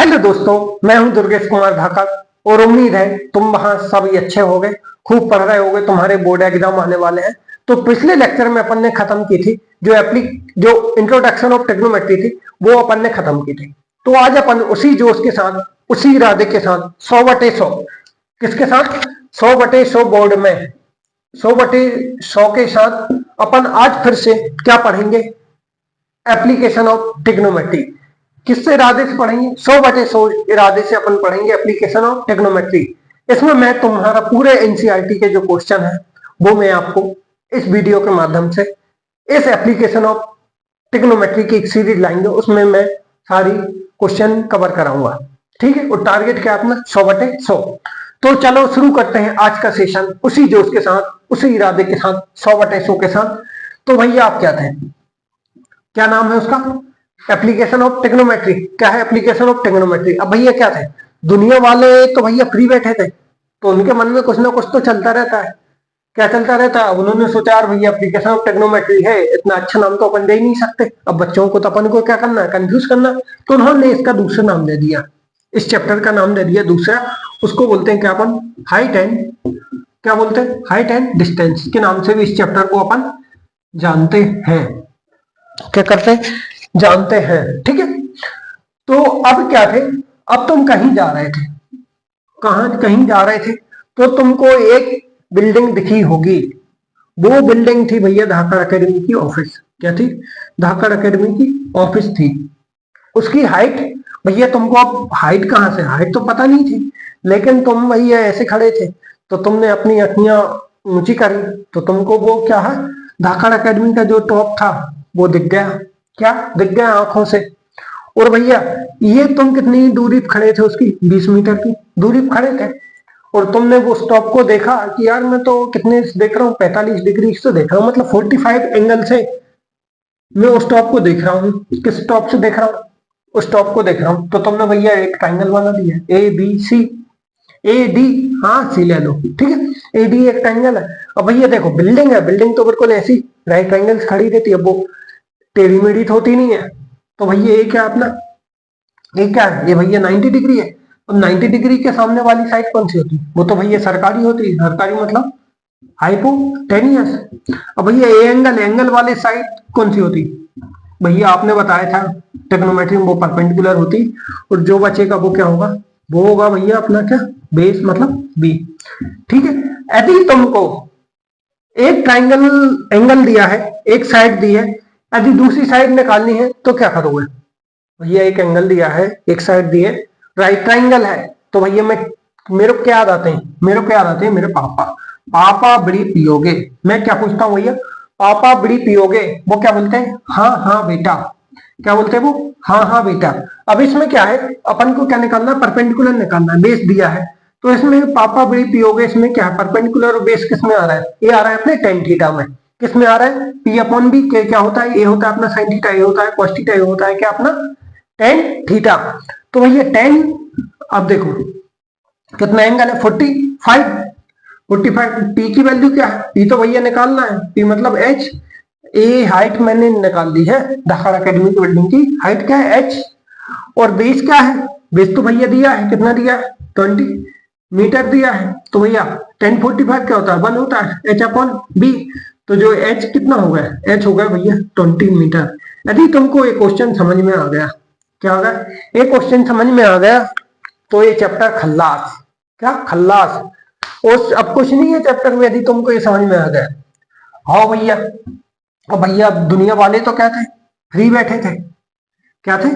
Hello दोस्तों, मैं हूं दुर्गेश कुमार धाकड़ और उम्मीद है तुम वहां सभी अच्छे होगे, खूब पढ़ रहे होगे। तुम्हारे बोर्ड एग्जाम आने वाले हैं। तो पिछले लेक्चर में अपन ने खत्म की थी जो इंट्रोडक्शन ऑफ टेक्नोमेट्री थी, वो अपन ने खत्म की थी। तो आज अपन उसी जोश के साथ, उसी इरादे के साथ 100/100 किसके साथ 100/100 बोर्ड में 100/100 के साथ अपन आज फिर से क्या पढ़ेंगे? Application of trigonometry. किससे इरादे से पढ़ेंगे? 100/100 इरादे से अपन पढ़ेंगे एप्लीकेशन ऑफ टेक्नोमेट्री। इसमें मैं तुम्हारा पूरे एनसीईआरटी के जो क्वेश्चन है वो मैं आपको इस वीडियो के माध्यम से इस एप्लीकेशन ऑफ टिग्नोमेट्री की एक सीरीज लाएंगे, उसमें मैं सारी क्वेश्चन कवर कराऊंगा। ठीक है, और टारगेट क्या अपना 100/100। तो चलो शुरू करते हैं आज का सेशन उसी जोश के साथ, उसी इरादे के साथ, 100/100 के साथ। तो भैया आप क्या थे, क्या नाम है उसका? Application of टेक्नोमेट्री। क्या है एप्लीकेशन ऑफ टेक्नोमेट्री? अब भैया क्या थे, दुनिया वाले तो भैया फ्री बैठे थे, तो उनके मन में कुछ ना कुछ तो चलता रहता है। क्या चलता रहता है? अब उन्होंने सोचा यार भैया एप्लीकेशन ऑफ टेक्नोमेट्री है, इतना अच्छा नाम तो अपन दे ही नहीं सकते। अब बच्चों को तो अपन को क्या करना है, कंफ्यूज करना। तो उन्होंने इसका दूसरा नाम दे दिया, इस चैप्टर का नाम दे दिया दूसरा। उसको बोलते हैं क्या अपन? हाइट एंड, क्या बोलते हैं? हाइट एंड डिस्टेंस के नाम से भी इस चैप्टर को अपन जानते हैं। क्या करते हैं? जानते हैं। ठीक है, तो अब क्या थे, अब तुम कहीं जा रहे थे, कहीं जा रहे थे, तो तुमको एक बिल्डिंग दिखी होगी। वो बिल्डिंग थी भैया धाकड़ एकेडमी की ऑफिस। क्या थी? धाकड़ एकेडमी की ऑफिस थी। उसकी हाइट भैया तुमको, अब हाइट कहां से, हाइट तो पता नहीं थी, लेकिन तुम भैया ऐसे खड़े थे तो तुमने अपनी अखियां ऊंची करी तो तुमको वो क्या है, धाकड़ एकेडमी का जो टॉप था वो दिख गया। क्या दिख गया? आंखों से। और भैया ये तुम कितनी दूरी पे खड़े थे, उसकी 20 मीटर की दूरी पे खड़े थे, और तुमने वो स्टॉप को देखा कि यार मैं तो कितने देख रहा हूँ, 45 डिग्री से देख रहा हूँ, मतलब 45 एंगल से मैं उस टॉप को देख रहा हूँ। किस टॉप से देख रहा हूँ? उस टॉप को देख रहा हूँ। तो तुमने भैया एक ट्राइंगल बना दिया, A B C, A D, हाँ सी ले लो। ठीक है, ए डी एक ट्राइंगल है। अब भैया देखो बिल्डिंग है, बिल्डिंग तो बिल्कुल ऐसी राइट ट्राइंगल खड़ी रहती है, वो टेढ़ी मेढ़ी तो होती नहीं है। तो भैया ये क्या अपना, ये क्या है? ये भैया 90 डिग्री है। अब 90 डिग्री के सामने वाली साइड कौन सी होती है? वो तो भैया सरकारी होती है। सरकारी मतलब हाइपोटेनियस। अब भैया ए एंगल, एंगल वाले साइड कौन सी होती? भैया आपने बताया था टेक्नोमेट्री में वो परपेंडिकुलर होती, और जो बचेगा वो क्या होगा? वो होगा भैया अपना क्या, बेस मतलब बी। ठीक है, यदि तुमको एक ट्राइंगल एंगल दिया है, एक साइड दी है, यदि दूसरी साइड निकालनी है तो क्या करोगे? भैया एक एंगल दिया है, एक साइड दी है, राइट ट्राइंगल है, तो भैया मेरे को क्या याद आते हैं? मेरे को क्या याद आते हैं? मेरे पापा। पापा बीड़ी पियोगे? मैं क्या पूछता हूँ भैया, पापा बीड़ी पियोगे? वो क्या बोलते हैं? हाँ हाँ बेटा। क्या बोलते हैं वो? हाँ हाँ बेटा। अब इसमें क्या है, अपन को क्या निकालना है? परपेंडिकुलर निकालना है, बेस दिया है। तो इसमें पापा बीड़ी पियोगे, इसमें क्या है, परपेंडिकुलर और बेस किस में आ रहा है? ये आ रहा है अपने टेन थीटा में। किस में आ रहा है? पी अपॉन बी के क्या होता है? ए होता है अपना साइन थीटा, ए होता है कॉस थीटा, ए होता है क्या अपना टेन थीटा। तो भैया टेन, अब देखो कितना एंगल है, 45। पी की वैल्यू क्या है? पी तो भैया निकालना है, पी मतलब एच। ए हाइट मैंने निकाल दी है, धाकड़ एकेडमी की बिल्डिंग की हाइट क्या है? एच। और बेस क्या है? बेस तो भैया दिया है, कितना दिया है? 20 मीटर दिया है। तो भैया 1045 क्या होता है? 1 होता है, एच अपॉन बी। तो जो एच कितना हो गया? एच हो गया भैया 20 मीटर। यदि तुमको ये क्वेश्चन समझ में आ गया, क्या होगा? एक क्वेश्चन समझ में आ गया तो ये चैप्टर खल्लास। क्या खल्लास? और अब कुछ नहीं है चैप्टर में, यदि तुमको ये समझ में आ गया। हाँ भैया, और भैया दुनिया वाले तो क्या थे, फ्री बैठे थे। क्या थे?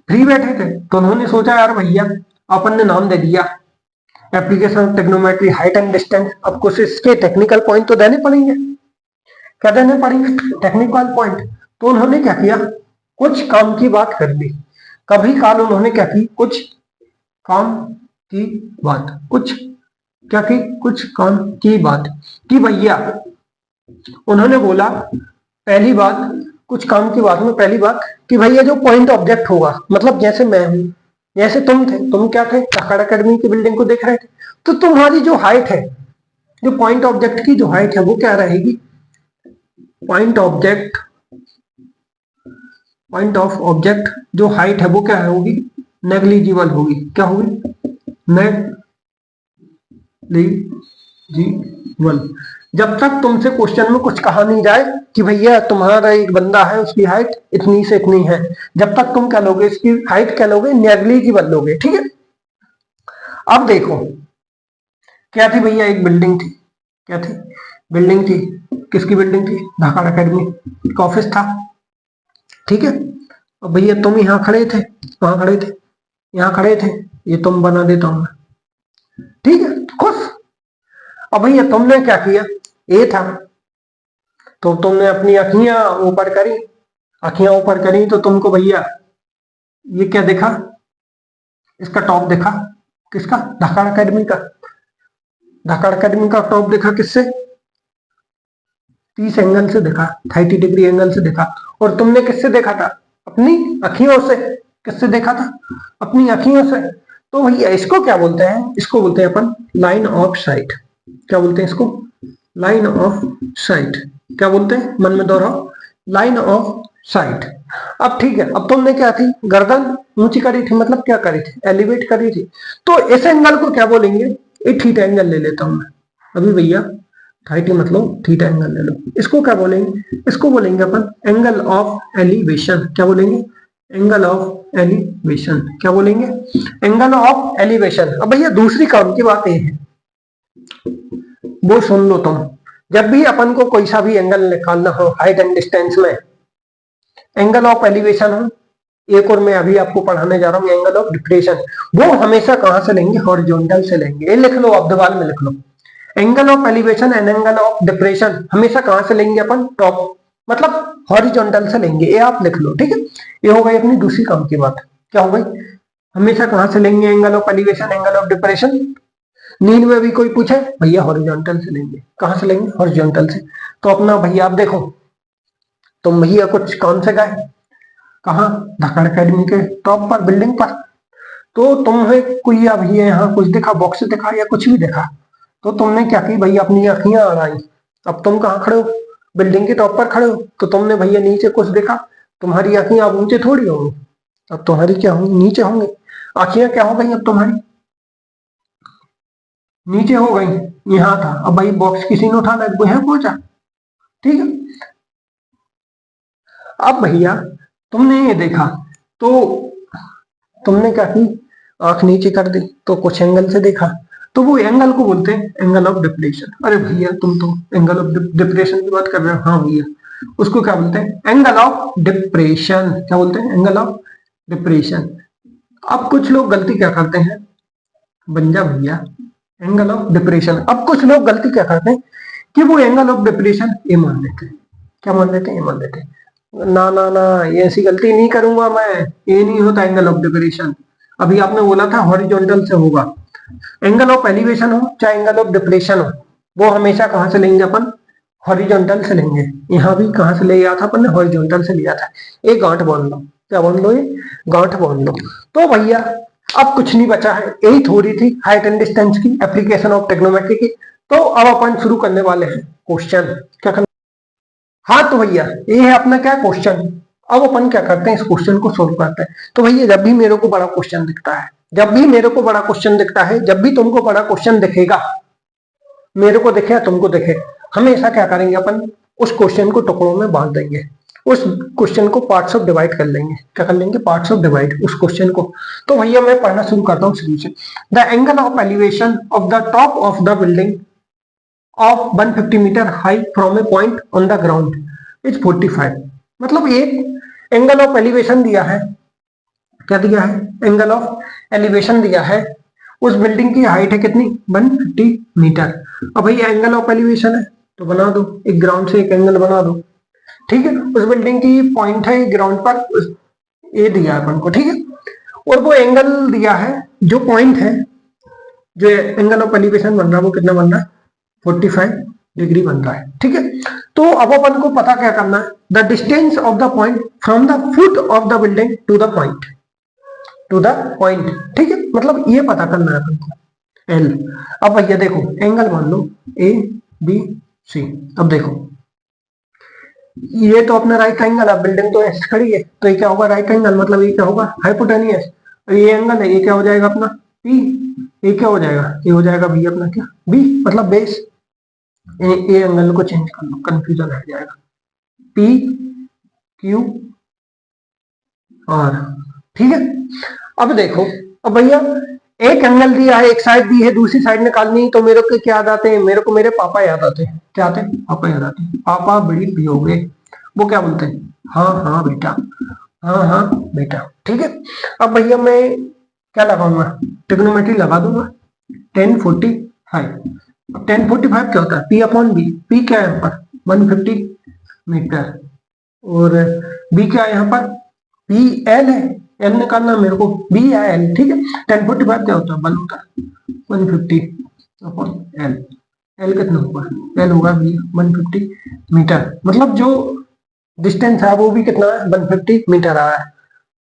फ्री बैठे थे, तो उन्होंने सोचा यार भैया अपन ने नाम दे दिया application of टेक्नोमेट्री height and distance. अब कुछ इसके टेक्निकल पॉइंट तो देने पड़ेंगे। क्या देने पड़ेंगे? Technical point. तो उन्होंने क्या किया, कुछ काम की बात कर ली। कभी काल उन्होंने क्या की, कुछ काम की बात, कुछ क्या की, कुछ काम की बात कि भैया उन्होंने बोला पहली बात, कुछ काम की बात में पहली बात कि भैया जो पॉइंट ऑब्जेक्ट होगा, मतलब जैसे मैं हूं, जैसे तुम थे, तुम क्या थे, धाकड़ एकेडमी की बिल्डिंग को देख रहे थे, तो तुम्हारी जो हाइट है, जो पॉइंट ऑब्जेक्ट की जो हाइट है वो क्या रहेगी? पॉइंट ऑब्जेक्ट जो हाइट है वो क्या होगी? नेग्लिजिबल होगी। क्या होगी? नेग्लिजिबल। जब तक तुमसे क्वेश्चन में कुछ कहा नहीं जाए कि भैया तुम्हारा एक बंदा है उसकी हाइट इतनी से इतनी है, जब तक तुम क्या लोगे, इसकी हाइट क्या लोगे? नेग्लिजिबल लोगे। ठीक है। अब देखो क्या थी भैया, एक बिल्डिंग थी। क्या थी? बिल्डिंग थी। किसकी बिल्डिंग थी? धाकड़ एकेडमी का ऑफिस था। ठीक है। और भैया तुम यहाँ खड़े थे, कहाँ खड़े थे? यहाँ खड़े थे। ये तुम बना देता हूं मैं। ठीक है, खुश। अब भैया तुमने क्या किया? ए था तो तुमने अपनी अखियां ऊपर करी, अखियां ऊपर करी तो तुमको भैया ये क्या देखा? इसका टॉप देखा। किसका? धाकड़ एकेडमी का। धाकड़ एकेडमी का टॉप देखा किससे? 30 एंगल से देखा, 30 डिग्री एंगल से देखा। और तुमने किससे देखा था? अपनी अखियों से। किससे देखा था? अपनी अखियों से। तो भैया इसको क्या बोलते हैं? इसको बोलते हैं अपन लाइन ऑफ साइट। क्या बोलते हैं इसको? Line of site. क्या बोलते हैं? मन में दोहराओ, लाइन ऑफ साइट। अब ठीक है, अब तुमने क्या थी? गर्दन ऊंची करी थी, मतलब क्या करी थी? एलिवेट करी थी। तो इस एंगल को क्या बोलेंगे? एक थीटा एंगल ले लेता हूं मैं अभी भैया। 30 मतलब थीटा एंगल ले लो। इसको क्या बोलेंगे? इसको बोलेंगे अपन एंगल ऑफ एलिवेशन। क्या बोलेंगे? Angle of elevation. क्या बोलेंगे? Angle of elevation. अब भैया दूसरी काम की बात ये है, वो सुन लो तुम। जब भी अपन को कोई सा भी एंगल निकालना हो हाइट एंड डिस्टेंस में, एंगल ऑफ एलिवेशन हो, एक और मैं अभी आपको पढ़ाने जा रहा हूं एंगल ऑफ डिप्रेशन, वो हमेशा कहां से लेंगे? हॉरिजॉन्टल से लेंगे। ये लिख लो, आप दीवार में लिख लो, angle of elevation and angle of depression हमेशा कहां से लेंगे अपन? टॉप मतलब हॉरिजॉन्टल से लेंगे। ये आप लिख लो। ठीक है, ये हो गई अपनी दूसरी काम की बात। क्या हो गई? हमेशा कहां से लेंगे angle of elevation, angle of depression? नींद में भी कोई पूछे भैया हॉरिजॉन्टल से लेंगे। कहां से लेंगे? हॉरिजॉन्टल से। तो अपना भैया आप देखो, तुम भैया कुछ काम से गए कहा? धाकड़ एकेडमी के टॉप पर, बिल्डिंग पर। तो तुम्हें कोई अभी यहाँ कुछ दिखा, बॉक्स दिखा या कुछ भी दिखा, तो तुमने क्या की भैया? अपनी अखियां अड़ाई। अब तुम कहाँ खड़े हो? बिल्डिंग के टॉप पर खड़े हो। तो तुमने भैया नीचे कुछ देखा, तुम्हारी अखियां अब नीचे थोड़ी होंगी, अब तुम्हारी क्या होंगी? नीचे होंगी। आखियां क्या हो गई अब तुम्हारी? नीचे हो गई। यहाँ था, अब भाई बॉक्स किसी ने उठाना, वो यहाँ पहुंचा। ठीक है। अब भैया तुमने ये देखा, तो तुमने क्या की? आंख नीचे कर दी, तो कुछ एंगल से देखा, तो वो एंगल को बोलते हैं एंगल ऑफ डिप्रेशन। अरे भैया तुम तो एंगल ऑफ डिप्रेशन की बात कर रहे हो। हाँ भैया, उसको क्या बोलते हैं? Angle of depression. क्या बोलते हैं? Angle of depression. अब कुछ लोग गलती क्या करते हैं? बन जा भैया, एंगल ऑफ डिप्रेशन। अब कुछ लोग गलती क्या करते हैं कि वो एंगल ऑफ डिप्रेशन ए मान लेते हैं। क्या मान लेते हैं? ए मान लेते हैं। ना ना ना, ये ऐसी गलती नहीं करूंगा मैं, ये नहीं होता एंगल ऑफ डिप्रेशन। अभी आपने बोला था हॉरिजॉन्टल से होगा। एंगल ऑफ एलिवेशन हो चाहे एंगल ऑफ डिप्रेशन हो, वो हमेशा कहां से लेंगे अपन? हॉरिजॉन्टल से लेंगे। यहाँ भी कहां से ले आया था अपन ने? हॉरिजॉन्टल से लिया था। एक गांठ बांध लो। क्या बांध लो? ये गांठ बांध लो। तो भैया अब कुछ नहीं बचा है, यही थ्योरी थी हाइट एंड डिस्टेंस की, एप्लीकेशन ऑफ ट्रिग्नोमेट्री की। तो अब अपन शुरू करने वाले हैं क्वेश्चन। क्या करना? हाँ तो भैया ये है अपना क्या क्वेश्चन। अब अपन क्या करते हैं? इस क्वेश्चन को सोल्व करते हैं। तो भैया जब भी मेरे को बड़ा क्वेश्चन दिखता है, जब भी मेरे को बड़ा क्वेश्चन दिखता है, जब भी तुमको बड़ा क्वेश्चन दिखेगा, मेरे को दिखे या तुमको दिखे, हमेशा क्या करेंगे अपन? उस क्वेश्चन को टुकड़ों में बांट देंगे, उस क्वेश्चन को पार्ट्स ऑफ डिवाइड कर लेंगे। क्या कर लेंगे? पार्ट्स ऑफ डिवाइड उस क्वेश्चन को। तो भैया मैं पढ़ना शुरू करता हूँ शुरू से। The angle of elevation of the top of the building of 150 metre high from a point on the ground is 45। मतलब एक एंगल ऑफ एलिवेशन दिया है। क्या दिया है? एंगल ऑफ एलिवेशन दिया है। उस बिल्डिंग की हाइट है कितनी? 150 मीटर। अब भैया एंगल ऑफ एलिवेशन है तो बना दो, एक ग्राउंड से एक एंगल बना दो। ठीक है, उस बिल्डिंग की पॉइंट है ग्राउंड पर, ए दिया है अपन को। ठीक है, और वो एंगल दिया है, जो पॉइंट है, जो एंगल ऑफ एलिवेशन बन रहा है वो कितना बन रहा है? 45 डिग्री बन रहा है। ठीक है, तो अब अपन को पता क्या करना है? The distance of the point from the foot of the building to the point, to the point. ठीक है, मतलब ये पता करना है अपन को, एल। अब भैया देखो एंगल मान लो ए बी सी। अब देखो ये तो अपना राइट एंगल है, बिल्डिंग तो ऐसे खड़ी है, तो ये क्या होगा? राइट एंगल, मतलब ये क्या होगा? हाइपोटेनियस। ये एंगल है, ये क्या हो जाएगा अपना P, ये क्या हो जाएगा, ये हो जाएगा B अपना क्या B मतलब बेस। ये एंगल को चेंज कर लो, कंफ्यूजन हट जाएगा। P Q R, ठीक है। अब देखो, अब भैया एक एंगल दिया है, एक साइड दी है, दूसरी साइड निकालनी, तो मेरे को क्या याद आते हैं, मेरे को मेरे पापा याद आते हैं। क्या आते हैं, पापा याद आते हैं। पापा बड़ी पी हो गए, वो क्या बोलते हैं, हाँ हाँ बेटा, हाँ हाँ बेटा, ठीक है। अब भैया मैं क्या लगाऊंगा, ट्रिग्नोमेट्री लगा दूंगा। 1045, 1045 क्या होता है, P अपॉन बी। P क्या है यहाँ पर 150 मीटर, और B क्या है यहाँ पर P L है, L निकालना मेरे को, B या L, ठीक है। 1045 क्या होता है, 1 होता है 150 अपॉन L। L कितना होगा, L होगा भी 150 मीटर, मतलब जो डिस्टेंस है वो भी कितना है 150 मीटर आ रहा है।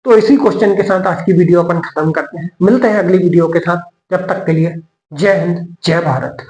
तो इसी क्वेश्चन के साथ आज की वीडियो अपन खत्म करते हैं, मिलते हैं अगली वीडियो के साथ। जब तक के लिए जय हिंद, जय भारत।